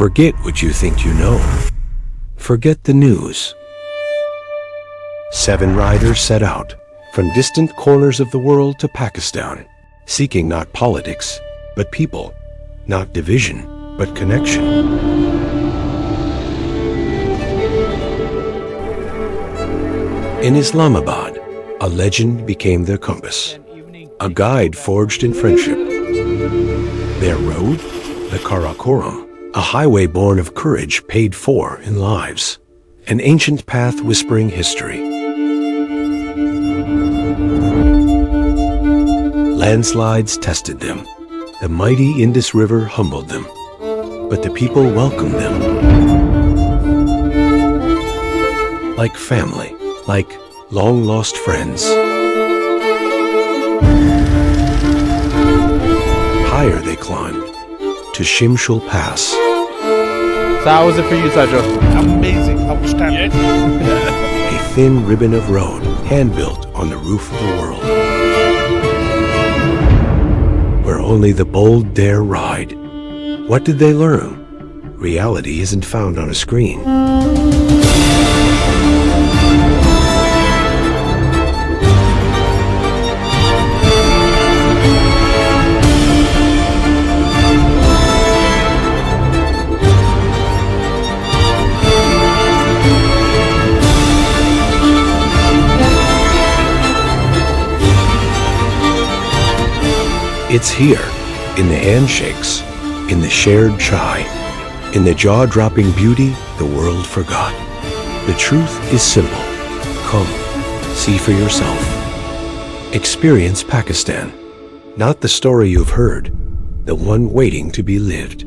Forget what you think you know. Forget the news. 7 riders set out from distant corners of the world to Pakistan, seeking not politics, but people, not division, but connection. In Islamabad, a legend became their compass, a guide forged in friendship. Their road, the Karakoram, a highway born of courage paid for in lives, an ancient path whispering history. Landslides tested them. The mighty Indus River humbled them, but the people welcomed them. Like family, like long-lost friends. Higher they climbed, to Shimshal Pass. So how was it for you, Sajjo? Amazing, outstanding. A thin ribbon of road, hand-built on the roof of the world. Where only the bold dare ride. What did they learn? Reality isn't found on a screen. It's here, in the handshakes, in the shared chai, in the jaw-dropping beauty the world forgot. The truth is simple. Come, see for yourself. Experience Pakistan. Not the story you've heard, the one waiting to be lived.